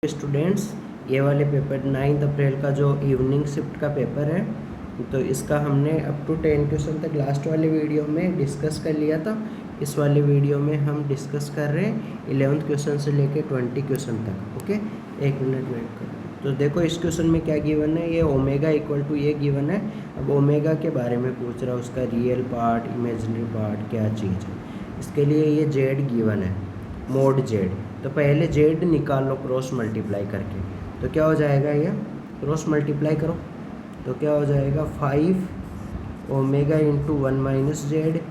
Students, ये वाले paper 9 अप्रैल का जो इवनिंग शिफ्ट का पेपर है, तो इसका हमने अप टू 10 क्वेश्चन तक लास्ट वाले वीडियो में डिस्कस कर लिया था। इस वाले वीडियो में हम डिस्कस कर रहे हैं 11th क्वेश्चन से लेके 20 क्वेश्चन तक। ओके, एक मिनट वेट करो। तो देखो इस क्वेश्चन में क्या गिवन है, ये ओमेगा इक्वल टू ये गिवन है। अब ओमेगा के बारे में पूछ रहा है, उसका रियल पार्ट, इमेजिनरी पार्ट क्या चीज़ है। इसके लिए ये जेड गिवन है, मोड जेड। तो पहले जेड निकाल लो क्रॉस मल्टीप्लाई करके। तो क्या हो जाएगा, ये क्रॉस मल्टीप्लाई करो तो क्या हो जाएगा 5 ओमेगा इंटू 1 माइनस जेड,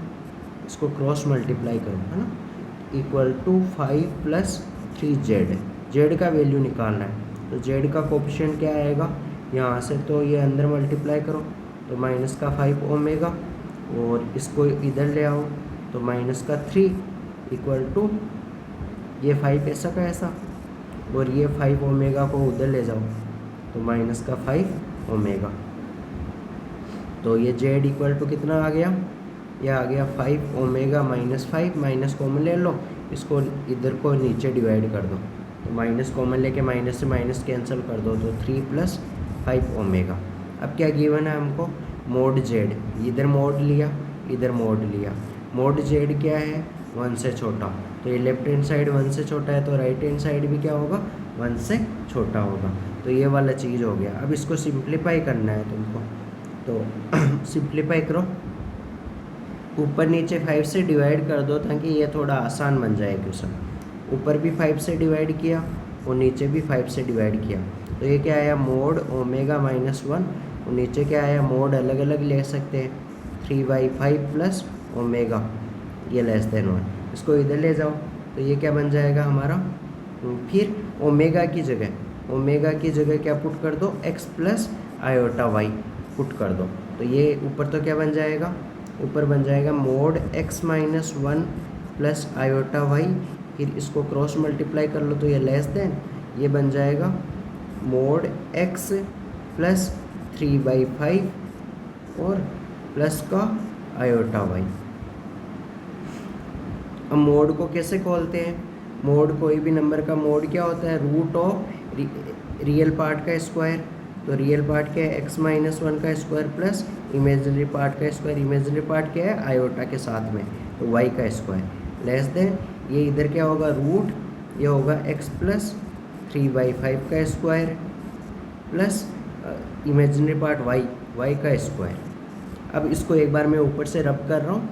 इसको क्रॉस मल्टीप्लाई करो, है ना, इक्वल टू 5 प्लस 3 जेड। जेड का वैल्यू निकालना है, तो जेड का कोफिशिएंट क्या आएगा यहाँ से, तो ये अंदर मल्टीप्लाई करो तो माइनस का 5 ओमेगा, और इसको इधर ले आओ तो माइनस का 3 इक्वल टू ये 5 ऐसा का ऐसा, और ये 5 ओमेगा को उधर ले जाओ तो माइनस का 5 ओमेगा। तो ये जेड इक्वल टू कितना आ गया, ये आ गया 5 ओमेगा माइनस 5, माइनस कॉमन ले लो, इसको इधर को नीचे डिवाइड कर दो तो माइनस कॉमन लेके माइनस से माइनस कैंसिल कर दो तो 3 प्लस 5 ओमेगा। अब क्या गिवन है हमको, मोड जेड, इधर मोड लिया इधर मोड लिया। मोड जेड क्या है, 1 से छोटा, तो ये लेफ्ट हैंड साइड 1 से छोटा है तो राइट हैंड साइड भी क्या होगा 1 से छोटा होगा। तो ये वाला चीज़ हो गया। अब इसको सिंप्लीफाई करना है तुमको, तो सिंप्लीफाई करो, ऊपर नीचे 5 से डिवाइड कर दो ताकि ये थोड़ा आसान बन जाए क्वेश्चन। ऊपर भी 5 से डिवाइड किया और नीचे भी 5 से डिवाइड किया, तो ये क्या आया मोड ओमेगा माइनस 1, और नीचे क्या आया मोड अलग अलग ले सकते हैं 3/5 प्लस ओमेगा, ये लेस देन 1। इसको इधर ले जाओ तो ये क्या बन जाएगा हमारा, फिर ओमेगा की जगह क्या पुट कर दो, x plus iota Y put कर दो। तो ये ऊपर तो क्या बन जाएगा, ऊपर बन जाएगा mod x minus 1 plus iota Y, फिर इसको क्रॉस मल्टीप्लाई कर लो तो ये लेस देन, ये बन जाएगा मोड x प्लस 3/5 और प्लस का आयोटा वाई। अब मोड को कैसे खोलते हैं, मोड कोई भी नंबर का मोड क्या होता है, रूट ऑफ रियल पार्ट का स्क्वायर। तो रियल पार्ट क्या है, x माइनस 1 का स्क्वायर प्लस इमेजिनरी पार्ट का स्क्वायर। इमेजिनरी पार्ट क्या है, आयोटा के साथ में, तो y का स्क्वायर लेस देन, ये इधर क्या होगा रूट, ये होगा x प्लस 3/5 का square plus imaginary part y का स्क्वायर। अब इसको एक बार मैं ऊपर से रब कर रहा हूँ।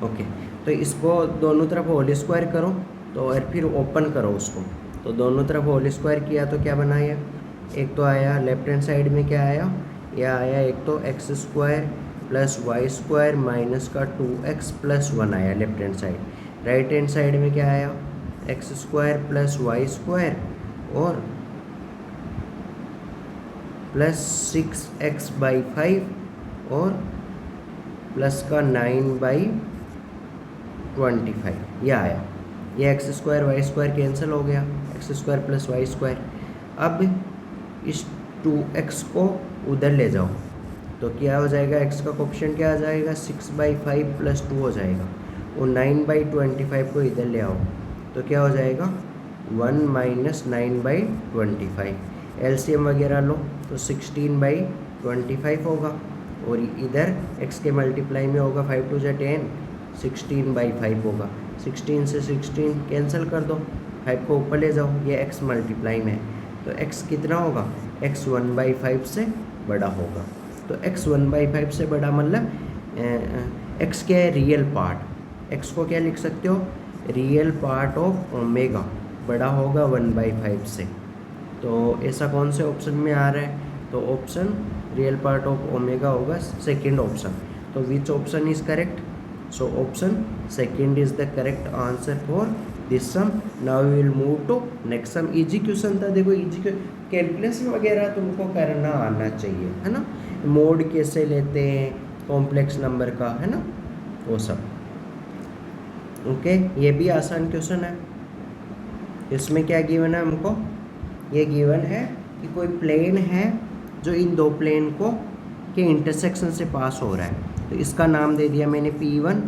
ओके, तो इसको दोनों तरफ होल स्क्वायर करो, तो और फिर ओपन करो उसको, तो दोनों तरफ होल स्क्वायर किया तो क्या बना, ये एक तो आया लेफ्ट हैंड साइड में क्या आया, यह आया एक तो X square plus Y square minus का 2x प्लस 1 आया left hand side. Right hand side में क्या आया, X square plus Y square और प्लस 6x/5 और प्लस का 9/25, यह आया। ये X square Y square cancel हो गया, X square plus Y square. अब इस 2x को उधर ले जाओ तो क्या हो जाएगा, x का कोफिशिएंट क्या आ जाएगा 6/5 प्लस 2 हो जाएगा, और 9/25 को इधर ले आओ तो क्या हो जाएगा 1 माइनस 9/25। एलसीएम वगैरह लो तो 16/25 होगा, और इधर x के मल्टीप्लाई में होगा 5 2 जा 10, 16/5 होगा। 16 से 16 कैंसिल कर दो, 5 को ऊपर ले जाओ, ये x मल्टीप्लाई में है तो x कितना होगा, x 1/5 से बड़ा होगा। तो x 1/5 से बड़ा मतलब x क्या है, रियल पार्ट। x को क्या लिख सकते हो, रियल पार्ट ऑफ ओमेगा बड़ा होगा 1/5 से। तो ऐसा कौन से ऑप्शन में आ रहा है, तो option real part of omega होगा सेकेंड ऑप्शन। तो which option is correct, so option second is the correct answer for this sum. Now we will move to next sum. Easy question था, देखो easy calculation वगैरह तुमको करना आना चाहिए, है ना, मोड कैसे लेते हैं कॉम्प्लेक्स नंबर का, है ना, वो सब। ओके, ये भी आसान क्वेश्चन है। इसमें क्या गिवन है हमको, ये गिवन है कि कोई प्लेन है जो इन दो प्लेन को के इंटरसेक्शन से पास हो रहा है, तो इसका नाम दे दिया मैंने P1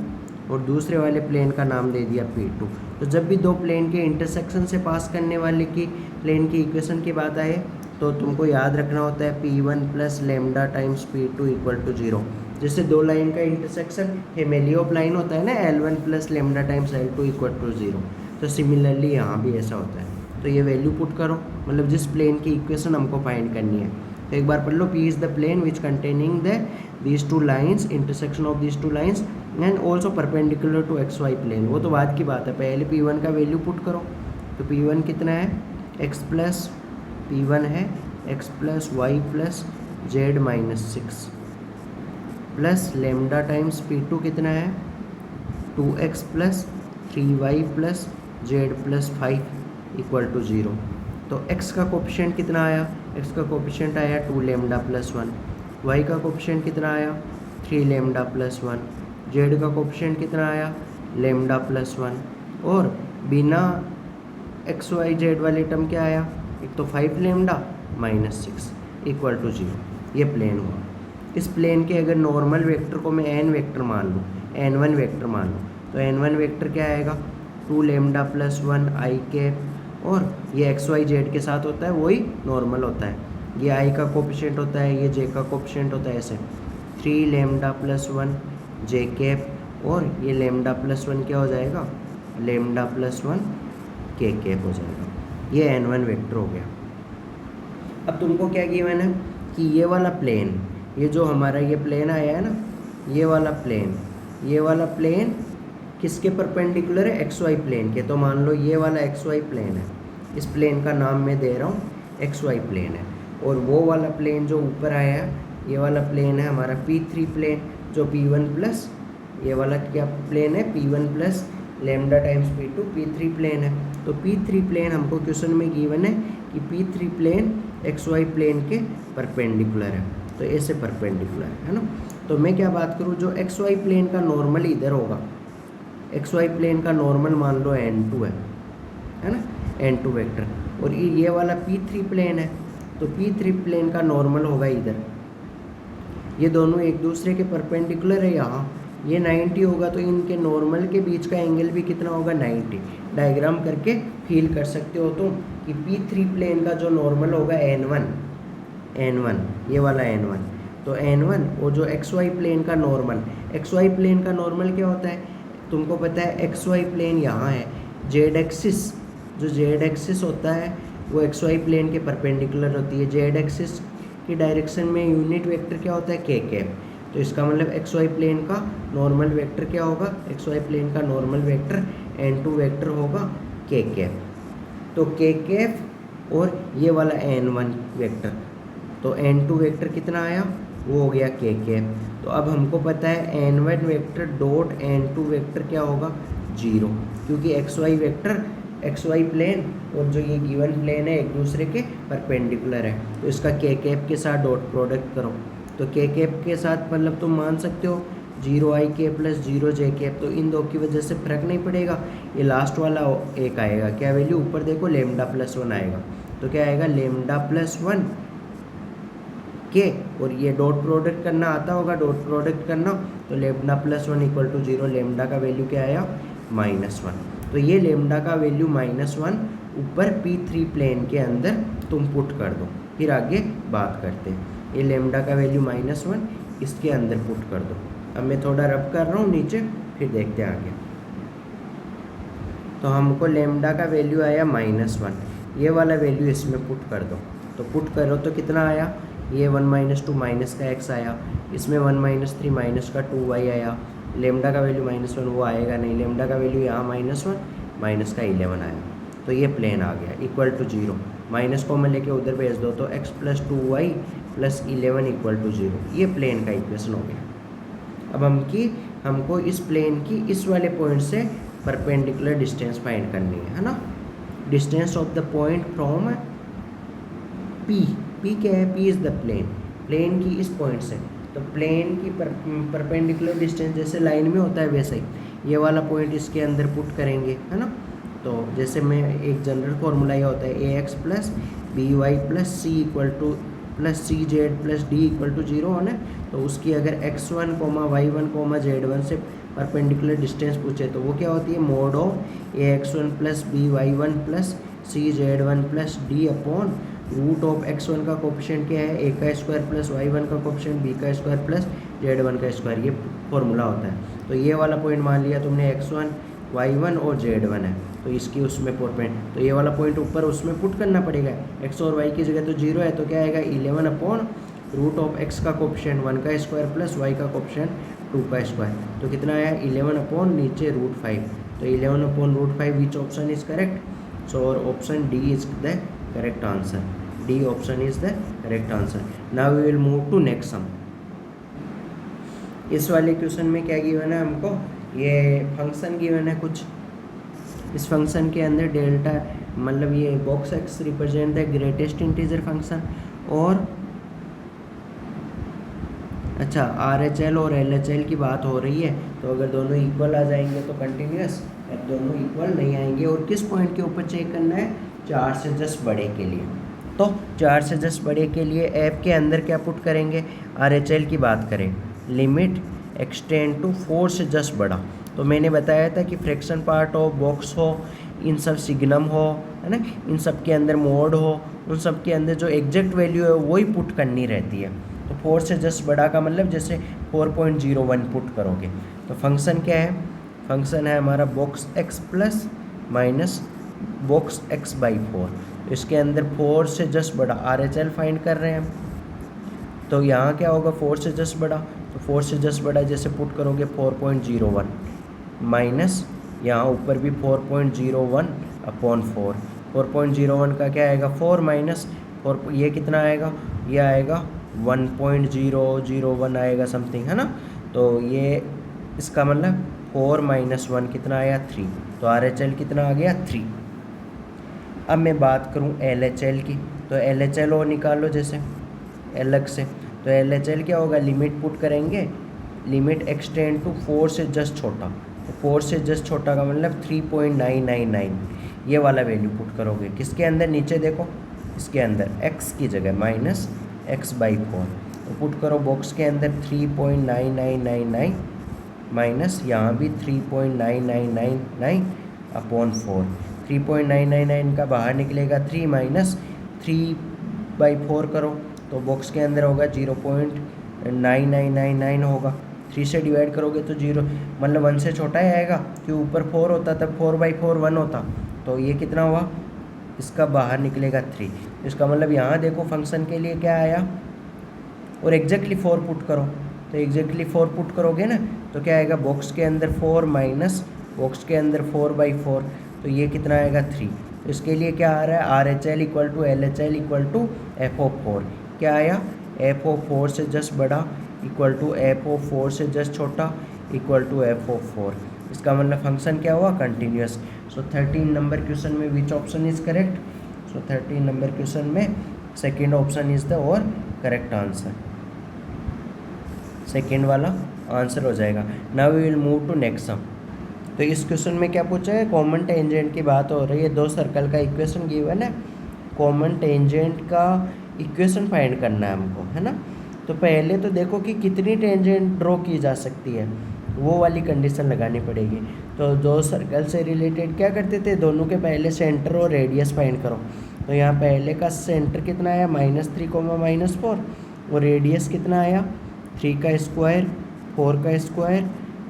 और दूसरे वाले प्लेन का नाम दे दिया P2। तो जब भी दो प्लेन के इंटरसेक्शन से पास करने वाले की प्लेन की इक्वेशन की बात आए तो तुमको याद रखना होता है P1 plus lambda times P2 equal to 0। जैसे दो लाइन का इंटरसेक्शन हेमेलियोप लाइन होता है ना, L1 plus lambda times L2 equal to 0। तो सिमिलरली यहाँ भी ऐसा होता है। तो ये वैल्यू पुट करो, मतलब जिस प्लेन की इक्वेशन हमको फाइंड करनी है। तो एक बार पढ़ लो, P is the plane which containing these two lines, intersection of these two lines and also perpendicular to xy plane। वो तो बाद की बात है, पहले P1 का वैल्यू पुट करो। तो P1 कितना है, x प्लस P1 है x plus Y plus Z minus 6 plus lambda times P2 कितना है 2x plus 3y plus Z plus 5 equal to 0। तो x का कोफिशिएंट कितना आया, x का कोफिशिएंट आया 2 लेमडा प्लस 1, y का कोफिशिएंट कितना आया 3 लेमडा प्लस 1, z का कोफिशिएंट कितना आया लेमडा प्लस 1, और बिना एक्स वाई जेड वाले टर्म क्या आया, एक तो 5 लेमडा माइनस 6 इक्वल टू 0। ये प्लेन हुआ। इस प्लेन के अगर नॉर्मल वेक्टर को मैं n वेक्टर मान लूँ, n1 वेक्टर मान लूँ, तो n1 वेक्टर क्या आएगा 2 लेमडा प्लस 1 आई कैप, और ये एक्स वाई जेड के साथ होता है वही नॉर्मल होता है, ये आई का कोफिशिएंट होता है, ये जे का कोफिशिएंट होता है, ऐसे 3 लेमडा प्लस 1 जे कैप, और ये लेमडा प्लस 1 क्या हो जाएगा लेमडा प्लस 1 के कैप हो जाएगा। ये n1 वेक्टर हो गया। अब तुमको क्या गिवन है कि ये वाला प्लेन, ये जो हमारा ये प्लेन आया है ना, ये वाला प्लेन किसके परपेंडिकुलर है, एक्स वाई प्लेन के। तो मान लो ये वाला एक्स वाई प्लेन है, इस प्लेन का नाम मैं दे रहा हूँ एक्स वाई प्लेन है, और वो वाला प्लेन जो ऊपर आया है, ये वाला प्लेन है हमारा P3 प्लेन, जो P1 प्लस ये वाला क्या प्लेन है P1 plus lambda times P2 P3 plane है। तो P3 प्लेन हमको क्वेश्चन में गिवन है कि P3 plane x y plane के परपेंडिकुलर है, तो ऐसे परपेंडिकुलर है ना। तो मैं क्या बात करूँ, जो एक्स वाई प्लेन का नॉर्मल इधर होगा, एक्स वाई प्लेन का नॉर्मल मान लो n2 है ना, n2 वेक्टर, और ये वाला P3 प्लेन है, तो P3 प्लेन का नॉर्मल होगा इधर। ये दोनों एक दूसरे के परपेंडिकुलर है, यहाँ ये 90 होगा, तो इनके नॉर्मल के बीच का एंगल भी कितना होगा 90। डायग्राम करके फील कर सकते हो तुम कि P3 प्लेन का जो नॉर्मल होगा n1, ये वाला n1, तो n1, वो जो xy प्लेन का नॉर्मल, xy प्लेन का नॉर्मल क्या होता है तुमको पता है, xy प्लेन यहाँ है, जेड एक्सिस, जो जेड एक्सिस होता है वो xy प्लेन के परपेंडिकुलर होती है। जेड एक्सिस की डायरेक्शन में यूनिट वेक्टर क्या होता है के कैप। तो इसका मतलब xy प्लेन का नॉर्मल वेक्टर क्या होगा, xy प्लेन का नॉर्मल वेक्टर n2 वेक्टर होगा के कैप। तो के कैप और ये वाला n1 वेक्टर, तो n2 वेक्टर कितना आया, वो हो गया के कैप। तो अब हमको पता है n1 vector dot n2 vector क्या होगा 0, क्योंकि xy प्लेन और जो ये गिवन प्लेन है एक दूसरे के परपेंडिकुलर है। तो इसका के कैप के साथ डॉट प्रोडक्ट करो, तो के कैप के साथ मतलब तुम मान सकते हो 0i k plus 0j cap, तो इन दो की वजह से फर्क नहीं पड़ेगा। ये लास्ट वाला एक आएगा, क्या वैल्यू ऊपर देखो लेमडा प्लस 1 आएगा, तो क्या आएगा लेमडा प्लस 1 के, और ये डॉट प्रोडक्ट करना आता होगा, डॉट प्रोडक्ट करना, तो lambda plus 1 equal to 0, lambda का वैल्यू क्या आया -1। तो ये लेमडा का वैल्यू -1 ऊपर P3 प्लेन के अंदर तुम पुट कर दो, फिर आगे बात करते हैं। ये लेमडा का वैल्यू -1 इसके अंदर पुट कर दो। अब मैं थोड़ा रब कर रहा हूँ नीचे, फिर देखते हैं आगे। तो हमको लेमडा का वैल्यू आया -1, ये वाला वैल्यू इसमें पुट कर दो। तो पुट करो तो कितना आया, ये 1 - 2 माइनस का x आया, इसमें 1 - 3 माइनस का 2y आया। लेमडा का वैल्यू -1 वो आएगा नहीं, लेमडा का वैल्यू यहाँ -1 माइनस का 11 आया। तो ये प्लेन आ गया इक्वल टू 0, माइनस को मैं लेके उधर भेज दो, तो x plus 2y plus 11 equal to 0, ये प्लेन का इक्वेशन हो गया। अब हमको इस प्लेन की इस वाले पॉइंट से परपेंडिकुलर डिस्टेंस फाइंड करनी है ना। Distance of the point from P क्या है, P इज़ द प्लेन की इस पॉइंट से, तो प्लेन की परपेंडिकुलर डिस्टेंस जैसे लाइन में होता है वैसे ही ये वाला पॉइंट इसके अंदर पुट करेंगे, है ना। तो जैसे मैं एक जनरल फार्मूला ये होता है ax plus by plus c equal to plus c z plus d equal to 0 होना, तो उसकी अगर x1, y1, z1 से परपेंडिकुलर डिस्टेंस पूछे तो वो क्या होती है, mod of ax1 plus by1 plus cz1 plus d upon root of x1 का कोफिशिएंट क्या है, a का स्क्वायर प्लस y1 का कोफिशिएंट b का स्क्वायर प्लस z1 का स्क्वायर, ये फॉर्मूला होता है। तो ये वाला पॉइंट मान लिया तुमने x1 y1 और z1 है, तो इसकी उसमें पॉइंट, तो ये वाला पॉइंट ऊपर उसमें पुट करना पड़ेगा। x और y की जगह तो 0 है, तो क्या आएगा 11 अपॉन रूट ऑफ x का कोफिशिएंट 1 का स्क्वायर प्लस y का कोफिशिएंट 2 का स्क्वायर, तो कितना आया 11 अपॉन नीचे रूट 5, तो 11 upon root 5 which option is correct, so और option D is the correct answer, D option is the correct answer. Now we will move to next sum. इस वाले क्वेश्चन में क्या गिवन है हमको, ये फंक्शन गिवन है कुछ, इस फंक्शन के अंदर डेल्टा मतलब ये box x represent the greatest integer function, और अच्छा RHL और LHL की बात हो रही है, तो अगर दोनों इक्वल आ जाएंगे तो कंटिन्यूस, अब दोनों इक्वल नहीं आएंगे, और किस पॉइंट के ऊपर चेक करना है, 4 से जस्ट बड़े के लिए। तो 4 से जस्ट बड़े के लिए ऐप के अंदर क्या पुट करेंगे, RHL की बात करें, लिमिट एक्सटेंड टू 4 से जस्ट बड़ा, तो मैंने बताया था कि फ्रैक्शन पार्ट हो, बॉक्स हो, इन सब सिग्नम हो, है ना, इन सब के अंदर मोड हो, उन सब के अंदर जो एग्जैक्ट वैल्यू है वही पुट करनी रहती है। तो 4 से जस्ट बड़ा का मतलब जैसे 4.01 पुट करोगे, तो फंक्शन क्या है, फंक्शन है हमारा box x plus minus box x by 4, तो इसके अंदर 4 से जस्ट बड़ा RHL फाइंड कर रहे हैं हम, तो यहाँ क्या होगा 4 से जस्ट बड़ा, तो 4 से जस्ट बड़ा जैसे पुट करोगे 4.01 माइनस यहाँ ऊपर भी 4.01 अपॉन 4, 4.01 का क्या आएगा 4 माइनस 4, ये कितना आएगा, ये आएगा 1.001 आएगा समथिंग, है ना, तो ये इसका मतलब 4 माइनस 1 कितना आया 3, तो RHL कितना आ गया 3। अब मैं बात करूँ LHL की, तो LHL और निकालो जैसे अलग से, तो LHL क्या होगा, लिमिट पुट करेंगे, लिमिट एक्सटेंड टू 4 से जस्ट छोटा, तो 4 से जस्ट छोटा का मतलब 3.999, ये वाला वैल्यू पुट करोगे, किसके अंदर, नीचे देखो इसके अंदर x की जगह माइनस x बाई 4, तो पुट करो बॉक्स के अंदर 3.9999 माइनस यहाँ भी 3.9999 अपॉन 4, 3.999 का बाहर निकलेगा 3 माइनस 3/4 करो, तो बॉक्स के अंदर होगा 0.9999 होगा, 3 से डिवाइड करोगे तो 0 मतलब 1 से छोटा ही आएगा, क्यों ऊपर 4 होता तब 4/4 1 होता, तो ये कितना हुआ, इसका बाहर निकलेगा 3, इसका मतलब यहाँ देखो फंक्शन के लिए क्या आया, और एग्जैक्टली 4 पुट करो, तो एग्जैक्टली 4 पुट करोगे ना, तो क्या आएगा बॉक्स के अंदर 4 माइनस बॉक्स के अंदर 4/4, तो ये कितना आएगा 3, तो इसके लिए क्या आ रहा है, RHL equal to LHL equal to f(4), क्या आया f(4) से जस्ट बड़ा इक्वल टू f(4) से जस्ट छोटा इक्वल टू f(4), इसका मतलब फंक्शन क्या हुआ, कंटिन्यूस। सो 13 नंबर क्वेश्चन में which option is correct, so 13 number question में सेकेंड ऑप्शन इज द और करेक्ट आंसर, सेकेंड वाला आंसर हो जाएगा। Now we will move to next sum. तो इस क्वेश्चन में क्या पूछा है, कॉमन टेंजेंट की बात हो रही है, दो सर्कल का इक्वेशन गिवन है, कॉमन टेंजेंट का इक्वेशन फाइंड करना है हमको, है ना। तो पहले तो देखो कि कितनी टेंजेंट ड्रॉ की जा सकती है, वो वाली कंडीशन लगानी पड़ेगी। तो दो सर्कल से रिलेटेड क्या करते थे, दोनों के पहले सेंटर और रेडियस फाइंड करो, तो यहाँ पहले का सेंटर कितना आया -3, -4, और रेडियस कितना आया 3 का स्क्वायर 4 का स्क्वायर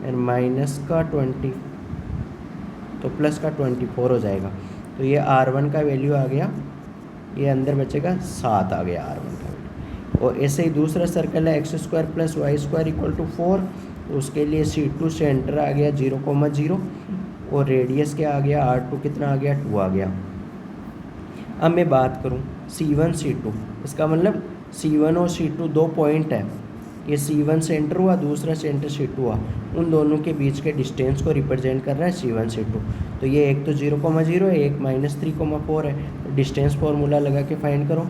एंड माइनस का 20, तो प्लस का 24 हो जाएगा। तो ये R1 का वैल्यू आ गया, ये अंदर बचेगा 7 आ गया R1 का वैल्यू। और ऐसे ही दूसरा सर्कल है x² + y² = 4, तो उसके लिए C2 सेंटर आ गया 0,0 और रेडियस क्या आ गया R2 कितना आ गया 2 आ गया। अब मैं बात करूं C1 C2, इसका मतलब C1 और C2 दो पॉइंट है, ये C1 सेंटर हुआ, दूसरा सेंटर C2 हुआ, उन दोनों के बीच के डिस्टेंस को रिप्रेजेंट कर रहा है C1 C2। तो ये एक तो 0,0 है, एक -3,4 है, तो डिस्टेंस फार्मूला लगा के फाइंड करो,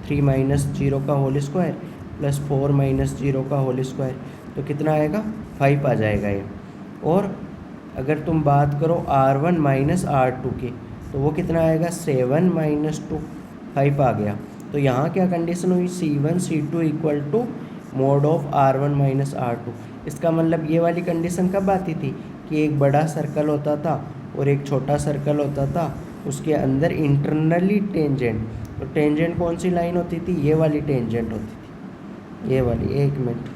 3 - 0 का होल स्क्वायर प्लस 4 - 0 का होल स्क्वायर, तो कितना आएगा 5 आ जाएगा ये। और अगर तुम बात करो R1 - R2 की, तो वो कितना आएगा 7 - 2, 5 आ गया। तो यहाँ क्या कंडीशन हुई, C1 C2 = mod of R1 - R2, इसका मतलब ये वाली कंडीशन कब आती थी कि एक बड़ा सर्कल होता था और एक छोटा सर्कल होता था, उसके अंदर इंटरनली टेंजेंट, तो टेंजेंट कौन सी लाइन होती थी, ये वाली टेंजेंट होती थी, ये वाली, एक मिनट,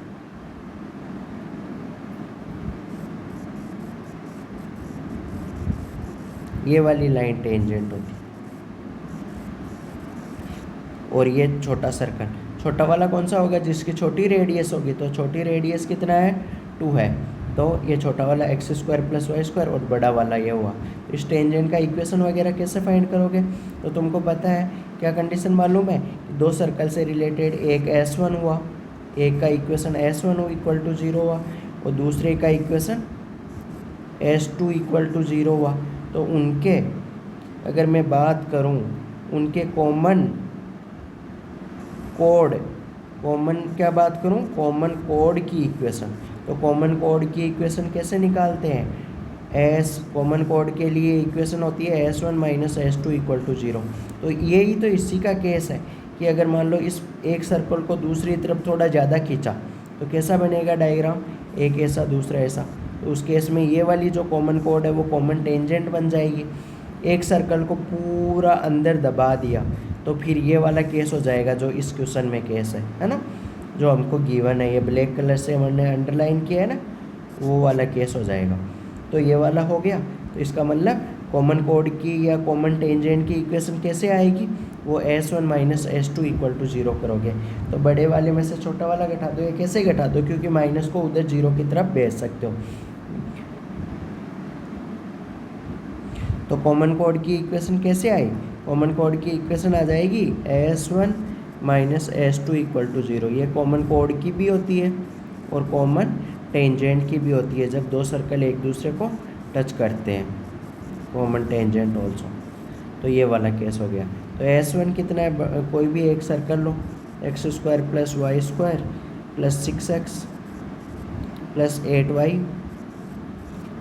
ये वाली लाइन टेंजेंट होती, और ये छोटा सर्कल, छोटा वाला कौन सा होगा, जिसकी छोटी रेडियस होगी, तो छोटी रेडियस कितना है, 2 है, तो ये छोटा वाला x square plus Y square और बड़ा वाला ये हुआ। इस टेंजेंट का इक्वेशन वगैरह कैसे फाइंड करोगे, तो तुमको पता है क्या कंडीशन मालूम है, दो सर्कल से रिलेटेड एक S1 हुआ, एक का इक्वेशन S1 इक्वल टू 0 हुआ और दूसरे का इक्वेशन S2 इक्वल टू 0 हुआ, तो उनके अगर मैं बात करूं उनके कॉमन कोड, कॉमन क्या बात करूं, कॉमन कोड की इक्वेशन, तो कॉमन कोड की इक्वेशन कैसे निकालते हैं, एस कॉमन कोड के लिए इक्वेशन होती है S1 minus S2 equal to 0। तो यही तो इसी का केस है कि अगर मान लो इस एक सर्कल को दूसरी तरफ थोड़ा ज़्यादा खींचा तो कैसा बनेगा डायग्राम, एक ऐसा दूसरा ऐसा, तो उस केस में ये वाली जो कॉमन कोड है वो कॉमन टेंजेंट बन जाएगी। एक सर्कल को पूरा अंदर दबा दिया तो फिर ये वाला केस हो जाएगा जो इस क्वेश्चन में केस है ना, जो हमको गिवन है, ये ब्लैक कलर से हमने अंडरलाइन किया है ना, वो वाला केस हो जाएगा। तो ये वाला हो गया, तो इसका मतलब कॉमन कोड की या कॉमन टेंजेंट की इक्वेशन कैसे आएगी, वो S1 minus S2 equal to 0 करोगे, तो बड़े वाले में से छोटा वाला घटा दो, ये कैसे घटा दो, क्योंकि माइनस को उधर 0 की तरफ भेज सकते हो। तो कॉमन कोड की इक्वेशन कैसे आई, कॉमन कोड की इक्वेशन आ जाएगी S1 minus S2 equal to 0, ये कॉमन कोड की भी होती है और कॉमन टेंजेंट की भी होती है, जब दो सर्कल एक दूसरे को टच करते हैं, कॉमन टेंजेंट ऑल्सो। तो ये वाला केस हो गया। तो S1 कितना है, कोई भी एक सर्कल लो, x square plus Y square plus 6x plus 8y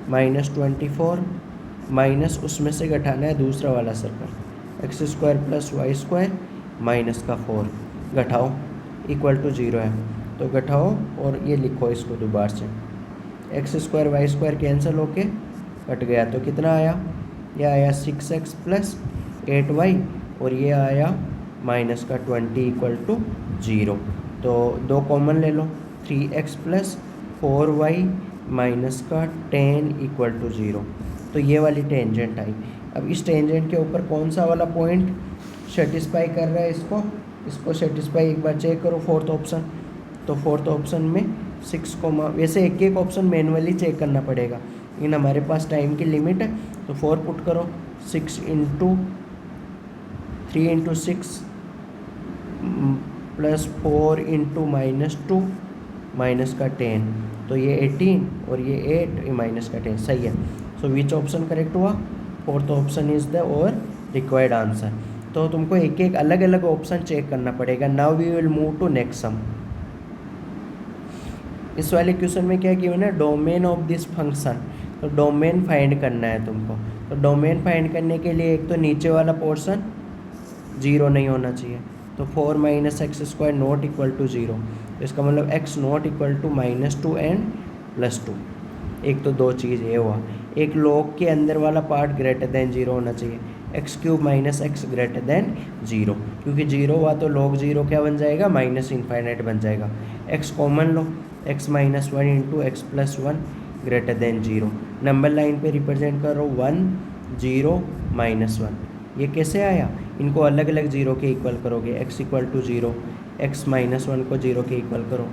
minus 24 minus उसमें से घटाना है दूसरा वाला circle, x square plus Y square minus का 4, घटाओ इक्वल टू 0 है, तो घटाओ और ये लिखो इसको दोबारा से, x square Y square cancel होके कट गया, तो कितना आया, ये आया 6x प्लस 8y और ये आया माइनस का 20 इक्वल टू 0। तो दो कॉमन ले लो, 3x प्लस 4y माइनस का 10 इक्वल टू 0, तो ये वाली टेंजेंट आई। अब इस टेंजेंट के ऊपर कौन सा वाला पॉइंट सेटिस्फाई कर रहा है इसको सेटिस्फाई एक बार चेक करो, फोर्थ ऑप्शन, तो फोर्थ ऑप्शन में 6, वैसे एक एक ऑप्शन मैनुअली चेक करना पड़ेगा लेकिन हमारे पास टाइम की लिमिट है, तो 4 पुट करो, 6 into 3 into 6 plus 4 into -2 minus का 10, तो ये 18 और ये 8, ये माइनस का 10, सही है। सो विच ऑप्शन करेक्ट हुआ, फोर्थ ऑप्शन इज द और रिक्वायर्ड आंसर। तो तुमको एक एक अलग अलग ऑप्शन चेक करना पड़ेगा। Now we will move to next sum. इस वाले क्वेश्चन में क्या किया है, डोमेन ऑफ दिस फंक्शन, तो डोमेन फाइंड करना है तुमको। तो डोमेन फाइंड करने के लिए एक तो नीचे वाला पोर्शन 0 नहीं होना चाहिए, तो 4 minus x square not equal to 0, तो इसका मतलब x not equal to -2 and +2। एक तो दो चीज़ ये हुआ। एक लॉग के अंदर वाला पार्ट ग्रेटर देन 0 होना चाहिए, x³ minus x greater than 0, क्योंकि 0 हुआ तो log 0 क्या बन जाएगा, -∞ बन जाएगा। x कॉमन लो, x minus 1 into x plus 1 greater than 0। Number line पे रिप्रेजेंट करो 1 0 -1, ये कैसे आया, इनको अलग अलग 0 के इक्वल करोगे, x equal to 0, x minus 1 को 0 के इक्वल करो,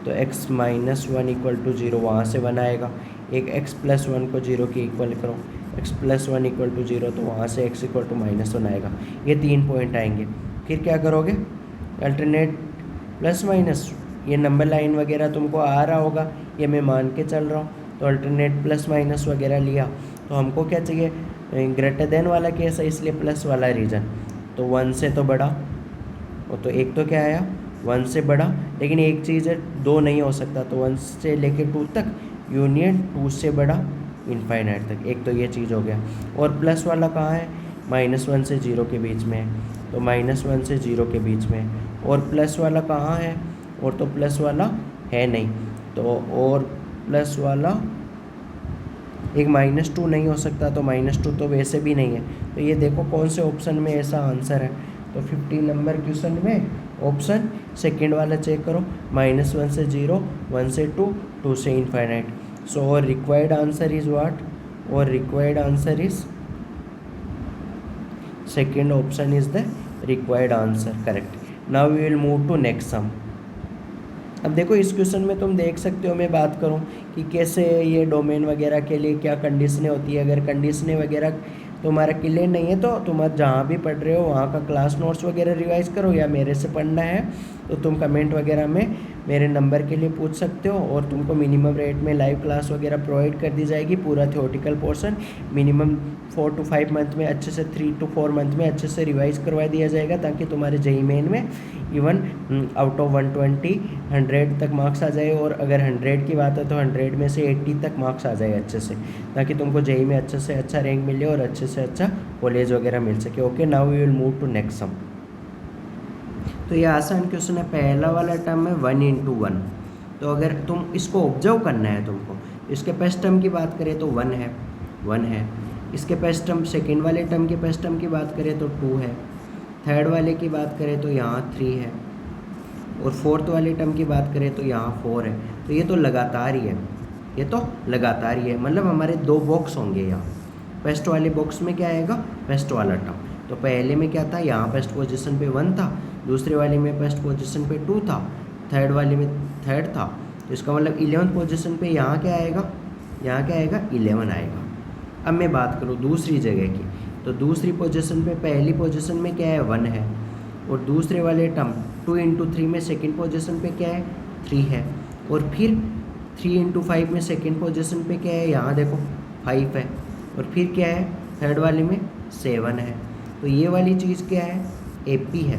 तो x माइनस 1 इक्वल टू 0 वहाँ से 1 आएगा। एक x प्लस 1 को 0 के इक्वल करो, x प्लस 1 इक्वल टू 0, तो वहाँ से x इक्वल टू -1 आएगा। ये 3 पॉइंट आएंगे। फिर क्या करोगे, अल्टरनेट प्लस माइनस, ये नंबर लाइन वगैरह तुमको आ रहा होगा, ये मैं मान के चल रहा हूँ, तो अल्टरनेट प्लस माइनस वगैरह लिया, तो हमको क्या चाहिए, ग्रेटर देन वाला केस है इसलिए प्लस वाला रीजन, तो 1 से तो बड़ा, वो तो एक तो क्या आया 1 से बड़ा, लेकिन एक चीज़ है 2 नहीं हो सकता, तो 1 से लेके 2 तक यूनियन 2 से बड़ा इनफाइनाइट तक, एक तो ये चीज़ हो गया। और प्लस वाला कहाँ है, -1 से 0 के बीच में है, तो -1 से 0 के बीच में है। और प्लस वाला कहाँ है, और तो प्लस वाला है नहीं, तो और प्लस वाला एक -2 नहीं हो सकता, तो -2 तो वैसे भी नहीं है। तो ये देखो कौन से ऑप्शन में ऐसा आंसर है। तो 15 नंबर क्वेश्चन में ऑप्शन सेकंड वाला चेक करो, -1 से 0, 1 से 2, 2 से इनफाइनाइट। सो और रिक्वायर्ड आंसर इज व्हाट? और required answer is second option is the required answer, correct. Now we will move to next sum. अब देखो इस क्वेश्चन में तुम देख सकते हो, मैं बात करूं कि कैसे ये डोमेन वगैरह के लिए क्या कंडीशनें होती है। अगर कंडीशनें वगैरह तुम्हारा क्लियर नहीं है तो तुम जहाँ भी पढ़ रहे हो वहाँ का क्लास नोट्स वगैरह रिवाइज करो, या मेरे से पढ़ना है तो तुम कमेंट वगैरह में मेरे नंबर के लिए पूछ सकते हो, और तुमको मिनिमम रेट में लाइव क्लास वगैरह प्रोवाइड कर दी जाएगी। पूरा theoretical portion minimum 4 to 5 month में अच्छे से, 3 to 4 मंथ में अच्छे से रिवाइज करवा दिया जाएगा, ताकि तुम्हारे जेईई मेन में इवन आउट ऑफ 120 100 तक मार्क्स आ जाए, और अगर 100 की बात है तो 100 में से 80 तक मार्क्स आ जाए अच्छे से, ताकि तुमको जेईई में अच्छे से अच्छा रैंक मिले और अच्छे से अच्छा कॉलेज वगैरह मिल सके। Okay, now we will move to next sum. तो ये आसान क्वेश्चन है। पहला वाला टर्म है 1 × 1। तो अगर तुम इसको ऑब्जर्व करना है तुमको, इसके फर्स्ट टर्म की बात करें तो 1 है, 1 है। इसके फर्स्ट टर्म, सेकेंड वाले टर्म के फर्स्ट टर्म की बात करें तो 2 है। थर्ड वाले की बात करें तो यहाँ 3 है, और फोर्थ वाले टर्म की बात करें तो यहाँ 4 है। तो ये तो लगातार ही है, ये तो लगातार ही है, मतलब हमारे 2 बॉक्स होंगे यहाँ। फर्स्ट वाले बॉक्स में क्या आएगा? फर्स्ट वाला टर्म। तो पहले में क्या था? यहाँ फर्स्ट पोजीशन पे 1 था, दूसरे वाले में फर्स्ट पोजीशन पे 2 था, थर्ड वाले में 3rd था। तो इसका मतलब 11th पोजीशन पे यहाँ क्या आएगा? यहाँ क्या आएगा? 11 आएगा। अब मैं बात करूँ दूसरी जगह की, तो दूसरी पोजीशन पे पहली पोजीशन में क्या है? 1 है, और दूसरे वाले टर्म 2 × 3 में सेकेंड पोजीशन पे क्या है? 3 है, और फिर 3 × 5 में सेकेंड पोजीशन पे क्या है? यहाँ देखो 5 है, और फिर क्या है? थर्ड वाले में 7 है। तो ये वाली चीज़ क्या है? AP है,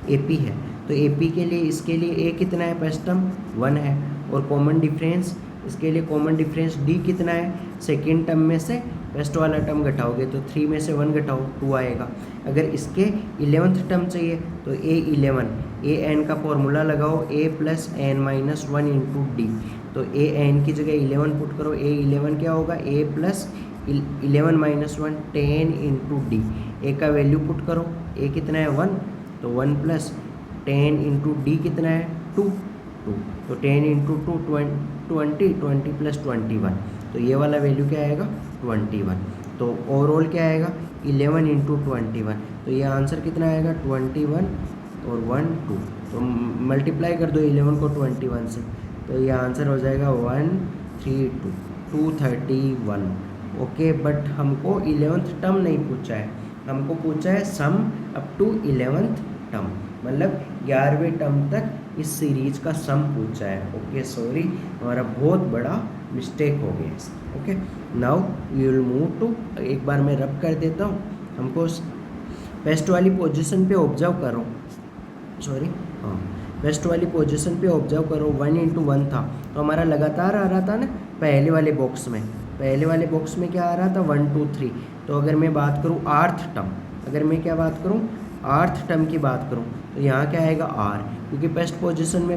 AP है। तो AP के लिए, इसके लिए A कितना है? फर्स्ट टर्म 1 है, और कॉमन डिफरेंस, इसके लिए कॉमन डिफरेंस D कितना है? सेकेंड टर्म में से फर्स्ट वाला टर्म घटाओगे तो 3 में से 1 घटाओ 2 आएगा। अगर इसके 11th टर्म चाहिए तो A11, AN का फॉर्मूला लगाओ, A + n - 1 × D। तो AN की जगह 11 पुट करो, A11 क्या होगा? A + 11 - 1 10 × D। A का वैल्यू पुट करो, A कितना है? 1, तो 1 + 10 × D कितना है? 2, तो 10 × 2 20, 20 + 21, तो ये वाला वैल्यू क्या आएगा? 21। तो ओवरऑल क्या आएगा? 11 × 21। तो ये आंसर कितना आएगा? 21 और 1 2। तो मल्टीप्लाई कर दो 11 को 21 से, तो ये आंसर हो जाएगा 132, 231। ओके, बट हमको 11th टर्म नहीं पूछा है, हमको पूछा है sum up to 11th term, मतलब 11वें टर्म तक इस सीरीज का सम पूछा है। ओके, सॉरी, हमारा बहुत बड़ा मिस्टेक हो गया है। Okay, now we will move to, एक बार मैं रब कर देता हूँ। हमको फर्स्ट वाली पोजीशन पे ऑब्जर्व करो, सॉरी, हाँ, फर्स्ट वाली पोजीशन पे ऑब्जर्व करो। 1 × 1 था, तो हमारा लगातार आ रहा था ना पहले वाले बॉक्स में। पहले वाले बॉक्स में क्या आ रहा था? 1 2 3। तो अगर मैं बात करूँ आर्थ टर्म, अगर मैं क्या बात करूँ? आर्थ टर्म की बात करूँ, तो यहाँ क्या आएगा? R, क्योंकि फर्स्ट पोजीशन में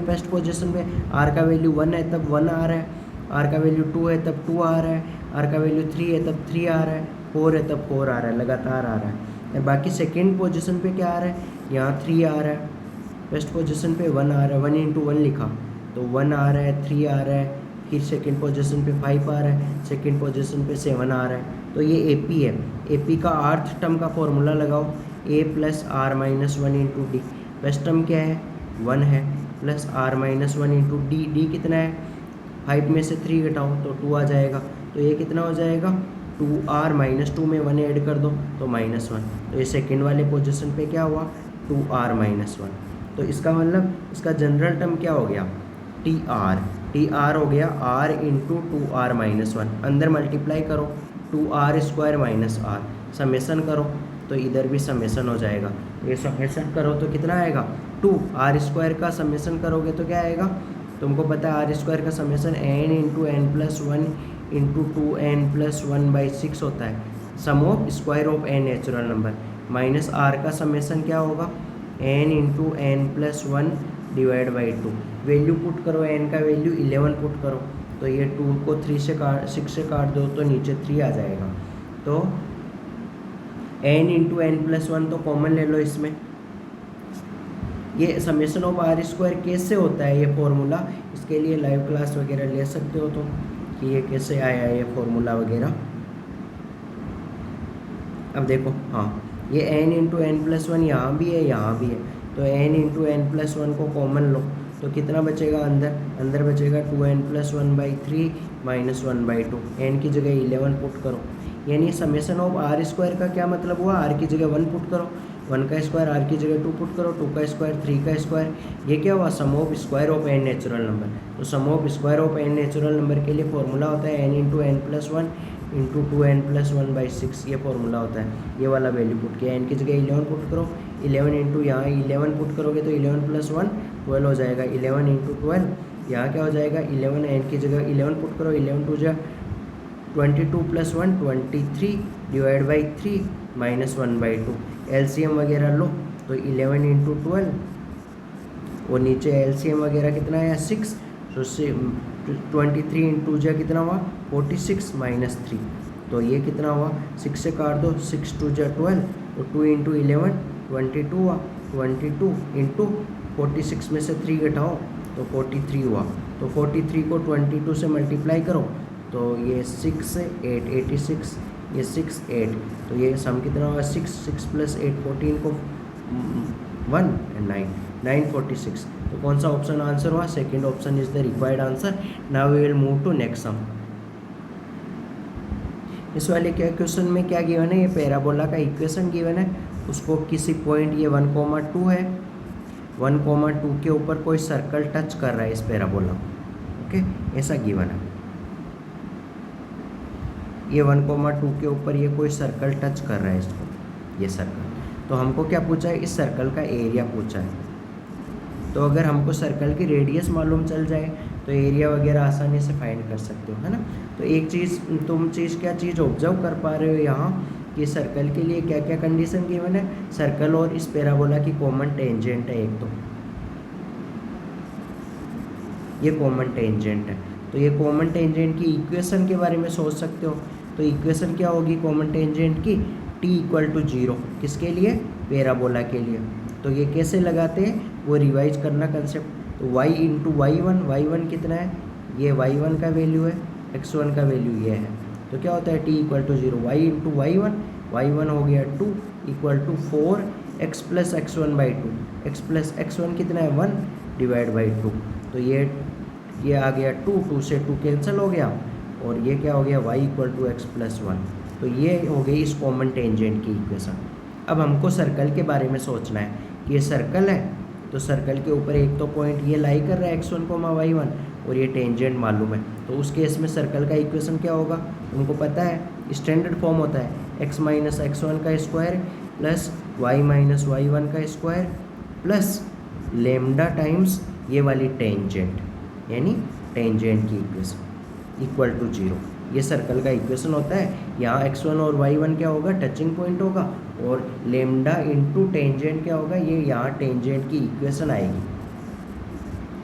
R का वैल्यू 1 है तब 1 आ रहा है, R का वैल्यू 2 है तब 2 आ रहा है, R का वैल्यू 3 है तब 3 आ रहा है, 4 है तब 4 आ रहा है, लगातार आ रहा है। और बाकी सेकेंड पोजीशन पे क्या आ रहा है? यहाँ 3 आ रहा है, फर्स्ट पोजीशन पे 1 आ रहा है, 1 × 1 लिखा तो 1 आ रहा है, 3 आ रहा है, फिर सेकेंड पोजीशन पे 5 आ रहा है, सेकेंड पोजीशन पे 7 आ रहा है। तो ये AP है। AP का आर्थ टर्म का फॉर्मूला लगाओ, A + R - 1 × D। First term क्या है? 1 है, प्लस R - 1 × D। D कितना है? 5 में से 3 घटाओ तो 2 आ जाएगा। तो ये कितना हो जाएगा? 2R - 2 में 1 ऐड कर दो तो -1। तो ये सेकेंड वाले पोजीशन पे क्या हुआ? 2R - 1। तो इसका मतलब इसका जनरल टर्म क्या हो गया? TR हो गया R × 2R - 1। अंदर मल्टीप्लाई करो, 2R² - R, समेसन करो तो इधर भी समेसन हो जाएगा। ये समेसन करो तो कितना आएगा? 2R² का समेसन करोगे तो क्या आएगा? तुमको पता है R² का समेसन n × n+1 × 2n + 1/6 होता है, sum of square of n natural number, minus R का समेसन क्या होगा? n × n+1 / 2। वैल्यू पुट करो, एन का वैल्यू 11 पुट करो, तो ये 2 को 6 से काट दो तो नीचे 3 आ जाएगा। तो n इंटू एन प्लस 1 तो कॉमन ले लो इसमें। ये समेशन ऑफ आर स्क्वायर कैसे होता है ये फॉर्मूला, इसके लिए लाइव क्लास वगैरह ले सकते हो तो, कि ये कैसे आया ये फॉर्मूला वगैरह। अब देखो, हाँ, ये n इंटू एन प्लस 1 यहाँ भी है, यहाँ भी है, तो n इंटू एन प्लस 1 को कॉमन लो तो कितना बचेगा अंदर बचेगा 2n प्लस 1/3 माइनस 1/2, n की जगह 11 पुट करो। यानी समेशन ऑफ आर स्क्वायर का क्या मतलब हुआ, r की जगह 1 पुट करो, 1 का स्क्वायर r की जगह 2 पुट करो, 2 का स्क्वायर 3 का स्क्वायर, ये क्या हुआ, sum of square of n natural number. तो sum of square of n natural number के लिए फॉर्मूला होता है n into n plus 1 into 2n plus 1/6, ये फॉर्मूला होता है। ये वाला वैल्यू पुट किया, n की जगह 11 पुट करो, 11 इंटू यहाँ 11 पुट करोगे तो 11 प्लस 1 12 हो जाएगा, 11 इंटू 12 यहाँ क्या हो जाएगा 11, n की जगह 11 पुट करो, 11 टू जा 22 plus 1 23 divide by 3 minus 1/2, LCM वगैरह लो तो 11 इंटू 12 और नीचे एलसीएम वगैरह कितना है 6, तो 23 इंटू जा कितना हुआ 46 माइनस 3, तो ये कितना हुआ 6 से काट दो, 6 टू जा 12 और 2 इंटू 11 22 हुआ, 22 इंटू 46 में से 3 घटाओ तो 43 हुआ, तो 43 को 22 से मल्टीप्लाई करो तो ये 6 से 8 86, ये 6 8, तो ये सम कितना हुआ 6 प्लस 8 14 को 1 9 946, तो कौन सा ऑप्शन आंसर हुआ, second option is the required answer. Now we will move to next sum. इस वाले क्या क्वेश्चन में क्या गिवन है, ये पैराबोला का इक्वेशन गिवन है, उसको किसी पॉइंट ये 1,2 है, 1,2 के ऊपर कोई सर्कल टच कर रहा है इस पैराबोला, ओके, ऐसा गिवन है। ये 1,2 के ऊपर ये कोई सर्कल टच कर रहा है इसको, ये सर्कल, तो हमको क्या पूछा है, इस सर्कल का एरिया पूछा है। तो अगर हमको सर्कल की रेडियस मालूम चल जाए तो एरिया वगैरह आसानी से फाइंड कर सकते हो, है ना। तो एक चीज़ तुम क्या चीज़ ऑब्जर्व कर पा रहे हो यहाँ कि सर्कल के लिए क्या क्या कंडीशन गिवन है, सर्कल और इस पैराबोला की कॉमन टेंजेंट है एक, तो ये कॉमन टेंजेंट है, तो ये कॉमन टेंजेंट की इक्वेशन के बारे में सोच सकते हो। तो इक्वेशन क्या होगी कॉमन टेंजेंट की, t = 0, किसके लिए, पैराबोला के लिए। तो ये कैसे लगाते हैं वो रिवाइज करना कंसेप्ट। तो y इंटू y1 कितना है, ये y1 का वैल्यू है, x1 का वैल्यू ये है, तो क्या होता है t = 0, y इंटू y1 हो गया 2 = 4x plus x1/2, x plus x1 कितना है 1 डिवाइड बाई 2, तो ये आ गया 2 से 2 कैंसिल हो गया और ये क्या हो गया y = x प्लस 1, तो ये हो गई इस कॉमन टेंजेंट की इक्वेशन। अब हमको सर्कल के बारे में सोचना है कि ये सर्कल है, तो सर्कल के ऊपर एक तो पॉइंट ये लाई कर रहा है x1, y1 और ये टेंजेंट मालूम है, तो उस केस में सर्कल का इक्वेशन क्या होगा तुमको पता है, स्टैंडर्ड फॉर्म होता है x माइनस x1 का square plus y minus y1 का स्क्वायर प्लस लेमडा टाइम्स ये वाली टेंजेंट, यानी टेंजेंट की इक्वेशन = 0, ये सर्कल का इक्वेशन होता है। यहाँ x1 और y1 क्या होगा, टचिंग पॉइंट होगा, और लेमडा इंटू टेंजेंट क्या होगा, ये यहाँ टेंजेंट की इक्वेशन आएगी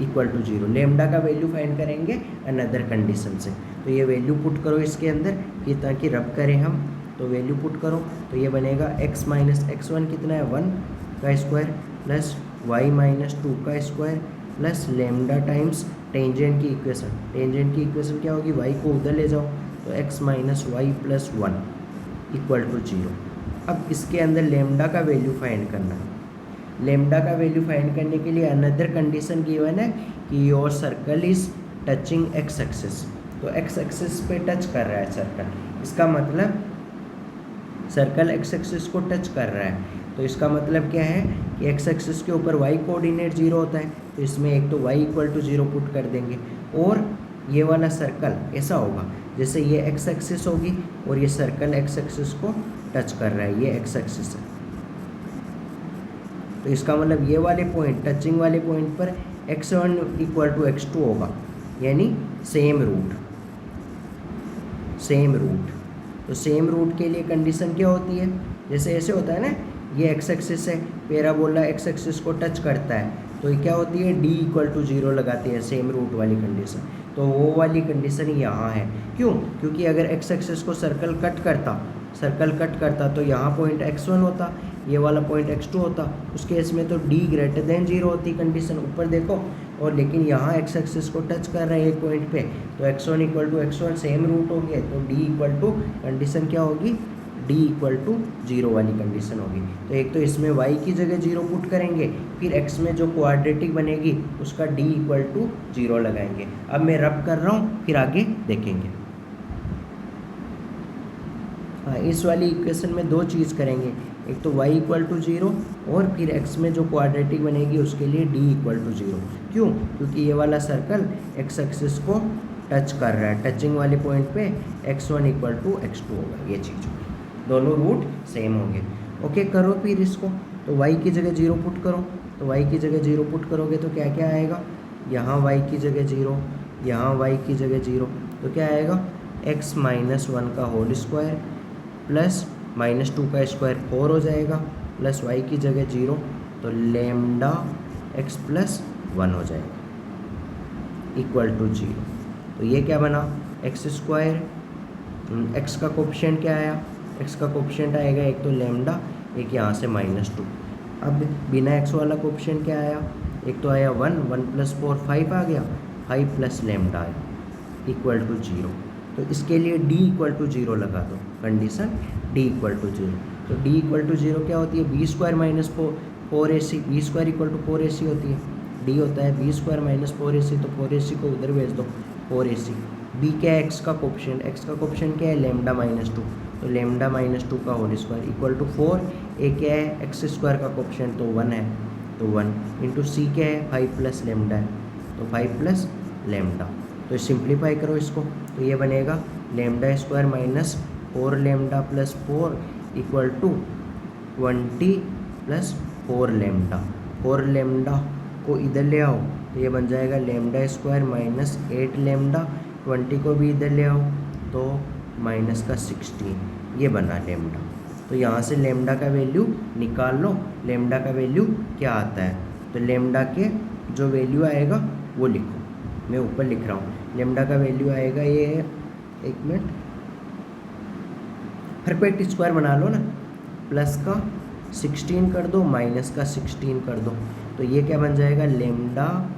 = 0। लेमडा का वैल्यू फाइंड करेंगे अनदर कंडीशन से, तो ये वैल्यू पुट करो इसके अंदर कि ताकि रब करें हम, तो वैल्यू पुट करो तो ये बनेगा x माइनस x1 कितना है 1 का स्क्वायर प्लस y माइनस 2 का square plus lambda times tangent की इक्वेशन क्या होगी, y को उधर ले जाओ तो x माइनस वाई प्लस 1 = 0। अब इसके अंदर लेमडा का वैल्यू फाइंड करना है। लेमडा का वैल्यू फाइंड करने के लिए अनदर कंडीशन गिवन है कि your circle is touching x axis, तो एक्स एक्सिस पे टच कर रहा है सर्कल, इसका मतलब सर्कल एक्स एक्सिस को टच कर रहा है, तो इसका मतलब क्या है कि एक्स एक्सिस के ऊपर y कोऑर्डिनेट 0 होता है, तो इसमें एक तो y = 0 पुट कर देंगे, और ये वाला सर्कल ऐसा होगा जैसे ये एक्स एक्सिस होगी और ये सर्कल एक्स एक्सिस को टच कर रहा है, ये एक्स एक्सिस है, तो इसका मतलब ये वाले पॉइंट टचिंग वाले पॉइंट पर x1 = x2 होगा, यानी सेम रूट। तो सेम रूट के लिए कंडीशन क्या होती है, जैसे ऐसे होता है ना, ये एक्स एक्सिस है, पैराबोला एक्स एक्सिस को टच करता है, तो ये क्या होती है, डी इक्वल टू 0 लगाते हैं, सेम रूट वाली कंडीशन। तो वो वाली कंडीशन यहाँ है। क्यों? क्योंकि अगर एक्स एक्सिस को सर्कल कट करता तो यहाँ पॉइंट x1 होता, ये वाला पॉइंट x2 होता। उस केस में तो d ग्रेटर देन 0 होती कंडीशन, ऊपर देखो। और लेकिन यहाँ एक्स एक्सिस को टच कर रहे हैं एक पॉइंट पे, तो x1 equal to x1 same root हो गया, तो d इक्वल टू कंडीशन क्या होगी, d इक्वल टू 0 वाली कंडीशन होगी। तो एक तो इसमें y की जगह 0 पुट करेंगे, फिर x में जो क्वाड्रेटिक बनेगी उसका d इक्वल टू 0 लगाएंगे। अब मैं रब कर रहा हूँ, फिर आगे देखेंगे। हाँ, इस वाली इक्वेशन में दो चीज़ करेंगे, एक तो y इक्वल टू 0 और फिर x में जो क्वाड्रेटिक बनेगी उसके लिए d इक्वल टू 0। क्यों? क्योंकि ये वाला सर्कल x एक्सिस को टच कर रहा है, टचिंग वाले पॉइंट पे x1 इक्वल टू x2 होगा, ये चीज़ होगी, दोनों रूट सेम होंगे। ओके, करो फिर इसको। तो y की जगह 0 पुट करो, तो y की जगह 0 पुट करोगे तो क्या क्या आएगा, यहाँ y की जगह 0, यहाँ y की जगह 0, तो क्या आएगा, x माइनस 1 का होल स्क्वायर प्लस माइनस 2 का स्क्वायर 4 हो जाएगा, प्लस y की जगह 0, तो लेमडा x प्लस 1 हो जाएगा इक्वल टू 0। तो ये क्या बना, एक्स स्क्वायर, x का कोफिशिएंट क्या आया, x का कोफिशिएंट आएगा एक तो लेमडा, एक यहाँ से -2। अब बिना x वाला कोफिशिएंट क्या आया, एक तो आया 1, 1 प्लस 4 5 आ गया, 5 प्लस लेमडा आया इक्वल टू 0। तो इसके लिए d इक्वल टू 0 लगा दो, कंडीशन d इक्वल टू 0। तो d इक्वल टू 0 क्या होती है, b square minus 4ac, b square equal to 4ac होती है, d होता है बी स्क्वायर माइनस 4ac, तो 4ac को उधर भेज दो, 4ac। b क्या है, x का कोफिशिएंट, x का कोफिशिएंट क्या है, लेमडा -2, तो लेमडा -2 का whole square equal to 4, a क्या है, एक्स स्क्वायर का कोफिशिएंट तो 1 है, तो 1 इंटू सी क्या है, 5 प्लस लेमडा है, तो 5 प्लस लेमडा। तो सिंप्लीफाई करो इसको, तो ये बनेगा lambda square minus 4 lambda plus 4 equal to 20 plus 4 lambda. 4 lambda को इधर ले आओ तो ये बन जाएगा लेमडा स्क्वायर माइनस 8 लेमडा, 20 को भी इधर ले आओ तो माइनस का 16, ये बना लेमडा। तो यहाँ से लेमडा का वैल्यू निकाल लो, लेमडा का वैल्यू क्या आता है, तो लेमडा के जो वैल्यू आएगा वो लिखो, मैं ऊपर लिख रहा हूँ। लेमडा का वैल्यू आएगा, ये है, एक मिनट, परफेक्ट स्क्वायर बना लो ना, प्लस का 16 कर दो, माइनस का 16 कर दो, तो ये क्या बन जाएगा, लेमडा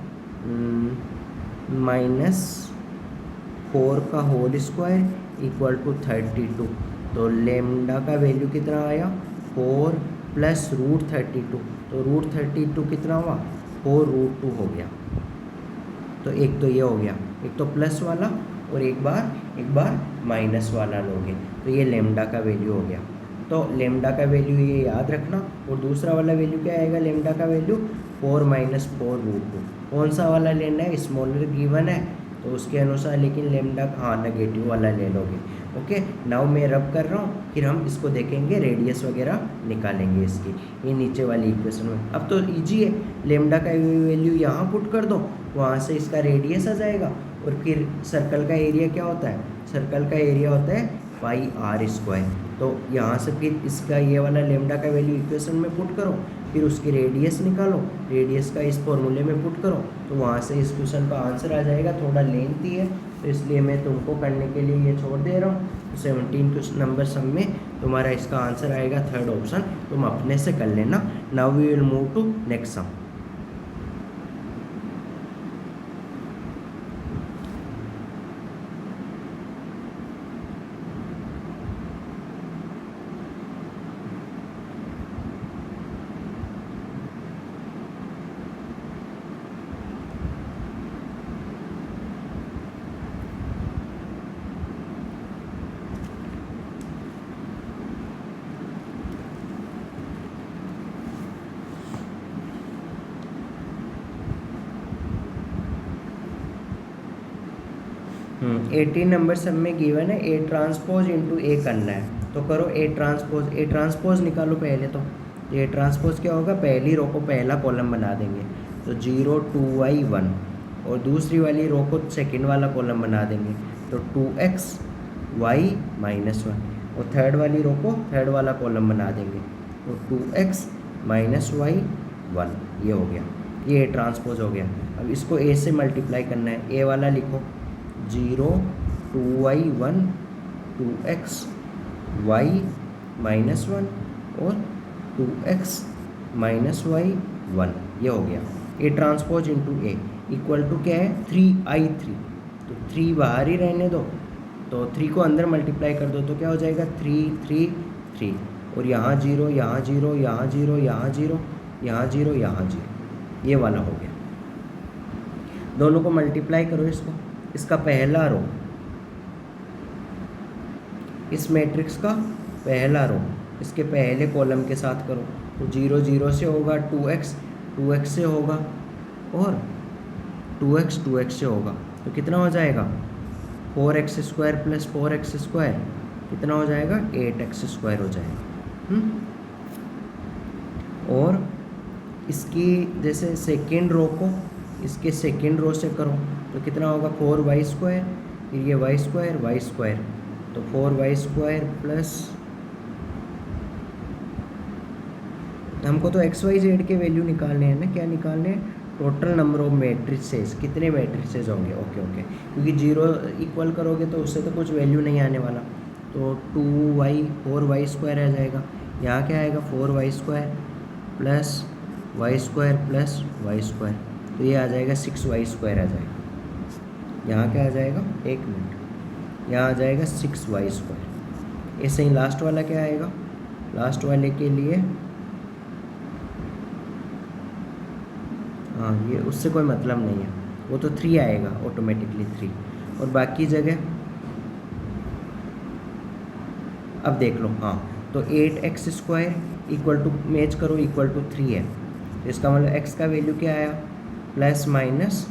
-4 का होल स्क्वायर इक्वल टू 32। तो लेमडा का वैल्यू कितना आया, 4 प्लस रूट 32, तो रूट 32 कितना हुआ, 4√2 हो गया। तो एक तो ये हो गया, एक तो प्लस वाला और एक बार माइनस वाला लोगे, तो ये लेमडा का वैल्यू हो गया। तो लेमडा का वैल्यू ये याद रखना, और दूसरा वाला वैल्यू क्या आएगा, लेमडा का वैल्यू 4 - 4√2। कौन सा वाला लेना है, स्मॉलर गिवन है तो उसके अनुसार, लेकिन लेमडा हाँ नेगेटिव वाला ले लोगे। ओके, नाउ मैं रब कर रहा हूँ, फिर हम इसको देखेंगे, रेडियस वगैरह निकालेंगे इसकी, ये नीचे वाली इक्वेशन में। अब तो इजी है, लेमडा का वैल्यू यहाँ पुट कर दो, वहाँ से इसका रेडियस आ जाएगा, और फिर सर्कल का एरिया क्या होता है, सर्कल का एरिया होता है πr²। तो यहाँ से फिर इसका ये वाला लेमडा का वैल्यू इक्वेशन में पुट करो, फिर उसकी रेडियस निकालो, रेडियस का इस फॉर्मूले में पुट करो, तो वहाँ से इस क्वेश्चन का आंसर आ जाएगा। थोड़ा लेंथी है तो इसलिए मैं तुमको करने के लिए ये छोड़ दे रहा हूँ। 17 नंबर सम में तुम्हारा इसका आंसर आएगा 3rd ऑप्शन, तुम अपने से कर लेना। Now we will move to next sum. 18 number सब में गिवन है A ट्रांसपोज इंटू A करना है, तो करो A ट्रांसपोज निकालो पहले। तो A ट्रांसपोज क्या होगा, पहली रो को पहला कॉलम बना देंगे, तो 0 2y 1, और दूसरी वाली रो को सेकंड वाला कॉलम बना देंगे, तो 2x y -1, और थर्ड वाली रो को थर्ड वाला कॉलम बना देंगे, तो 2x - y 1, ये हो गया। ये A ट्रांसपोज हो गया। अब इसको A से मल्टीप्लाई करना है, A वाला लिखो 0 2y 1 2x y -1 और 2x -y 1, ये हो गया A transpose into A equal to क्या है 3i3। तो 3 बाहर ही रहने दो, तो 3 को अंदर मल्टीप्लाई कर दो तो क्या हो जाएगा 3 3 3, और यहाँ 0 यहाँ 0 यहाँ 0 यहाँ 0 यहाँ 0 यहाँ 0, ये वाला हो गया। दोनों को मल्टीप्लाई करो इसका पहला रो, इस मैट्रिक्स का पहला रो इसके पहले कॉलम के साथ करो, तो 0 0 से होगा 2x 2x से होगा और 2x से होगा, तो कितना हो जाएगा 4x² प्लस 4x², कितना हो जाएगा 8x² हो जाएगा। और इसकी जैसे सेकेंड रो को इसके सेकेंड रो से करो तो कितना होगा 4y², फिर ये y² तो 4y² प्लस, हमको तो XYZ के वैल्यू निकालने हैं ना, क्या निकालने हैं टोटल नंबर ऑफ मैट्रिसेस, कितने मैट्रिसेस होंगे। ओके क्योंकि 0 इक्वल करोगे तो उससे तो कुछ वैल्यू नहीं आने वाला, तो 4y² आ जाएगा। यहाँ क्या आएगा 4y² plus y² plus y², तो ये आ जाएगा 6y² आ जाएगा। यहाँ क्या आ जाएगा, एक मिनट, यहाँ आ जाएगा 6y²। ऐसे ही लास्ट वाला क्या आएगा, लास्ट वाले के लिए हाँ ये उससे कोई मतलब नहीं है, वो तो 3 आएगा ऑटोमेटिकली 3, और बाकी जगह अब देख लो। हाँ तो 8x² इक्वल टू मैच करो इक्वल टू 3 है, तो इसका मतलब x का वैल्यू क्या आया प्लस माइनस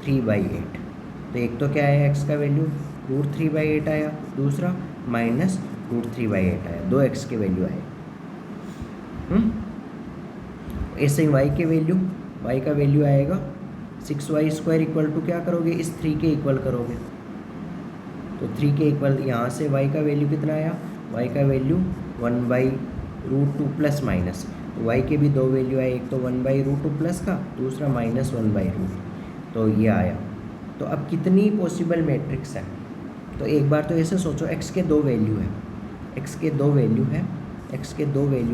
3/8। तो एक तो क्या आया x का वैल्यू √3/8 आया, दूसरा माइनस √3/8 आया, 2x के वैल्यू आए। ऐसे ही y का वैल्यू आएगा 6y² इक्वल टू क्या करोगे, इस 3 के इक्वल करोगे, तो 3 के इक्वल यहाँ से y का वैल्यू कितना आया, y का वैल्यू 1/√2 प्लस माइनस, तो y के भी दो वैल्यू आए, एक तो 1/√2 प्लस का, दूसरा -1/√2, तो ये आया। तो अब कितनी पॉसिबल मैट्रिक्स है, तो एक बार तो ऐसे सोचो x के दो वैल्यू है, x के दो वैल्यू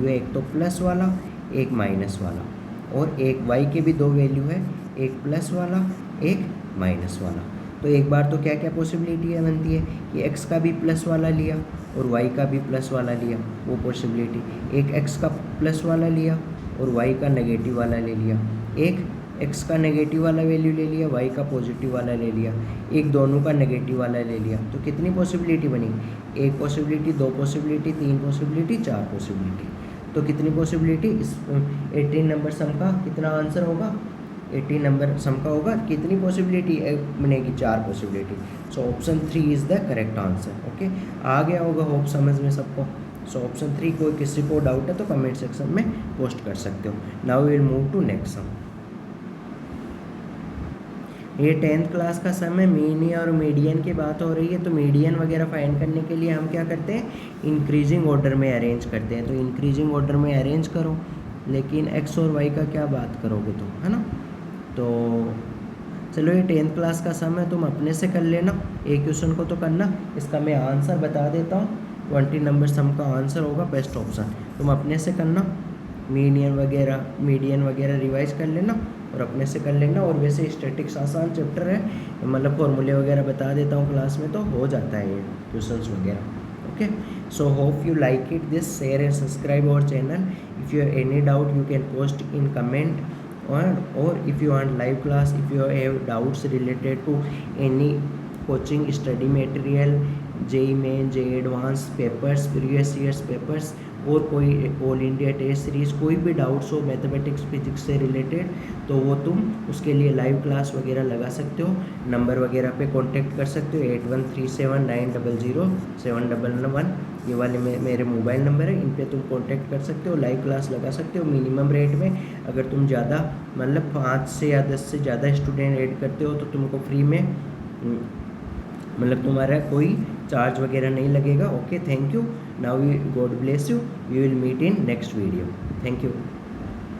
है, एक तो प्लस वाला एक माइनस वाला, और एक y के भी दो वैल्यू है, एक प्लस वाला एक माइनस वाला। तो एक बार तो क्या क्या पॉसिबिलिटी है बनती है कि x का भी प्लस वाला लिया और y का भी प्लस वाला लिया, वो पॉसिबिलिटी, एक x का प्लस वाला लिया और y का नेगेटिव वाला ले लिया, एक x का नेगेटिव वाला वैल्यू ले लिया, y का पॉजिटिव वाला ले लिया, एक दोनों का नेगेटिव वाला ले लिया, तो कितनी पॉसिबिलिटी बनी, एक पॉसिबिलिटी, दो पॉसिबिलिटी, तीन पॉसिबिलिटी, चार पॉसिबिलिटी। तो कितनी पॉसिबिलिटी, इस 18 नंबर सम का कितना आंसर होगा, 18 नंबर सम का होगा, कितनी पॉसिबिलिटी बनेगी, चार possibility. So option 3 is the correct answer. Okay, आ गया होगा होप समझ में सबको। सो ऑप्शन 3 कोई किसी को डाउट है तो कमेंट सेक्शन में पोस्ट कर सकते हो। Now we will move to next sum. ये 10th क्लास का सम है, मीन और मीडियन की बात हो रही है, तो मीडियन वगैरह फाइंड करने के लिए हम क्या करते हैं, इंक्रीजिंग ऑर्डर में अरेंज करते हैं। तो इंक्रीजिंग ऑर्डर में अरेंज करो, लेकिन x और y का क्या बात करोगे तुम, है ना। तो चलो ये 10th क्लास का सम है, तुम अपने से कर लेना, एक क्वेश्चन को तो करना, इसका मैं आंसर बता देता हूँ। 20 नंबर सम का आंसर होगा बेस्ट ऑप्शन, तुम अपने से करना, मीडियन वगैरह रिवाइज कर लेना और अपने से कर लेना। और वैसे स्टैटिक्स आसान चैप्टर है, मतलब फॉर्मूले वगैरह बता देता हूँ क्लास में, तो हो जाता है ये क्वेश्चंस वगैरह। Okay, so hope you like it this, share and subscribe our channel. If you have any doubt you can post in comment, or if you want live class, if you have doubts related to any coaching study material, JEE Main, JEE Advanced papers, previous years papers, और कोई all India test series, कोई भी doubts हो mathematics physics से related, तो वो तुम उसके लिए लाइव क्लास वगैरह लगा सकते हो। नंबर वगैरह पे कांटेक्ट कर सकते हो, 8137900711, ये वाले मेरे मोबाइल नंबर है, इन पे तुम कांटेक्ट कर सकते हो, लाइव क्लास लगा सकते हो मिनिमम रेट में। अगर तुम ज़्यादा मतलब 5 से या 10 से ज़्यादा स्टूडेंट ऐड करते हो तो तुमको फ्री में, मतलब तुम्हारा कोई चार्ज वगैरह नहीं लगेगा। Okay, thank you. Now we, God bless you, we will meet in next video. Thank you.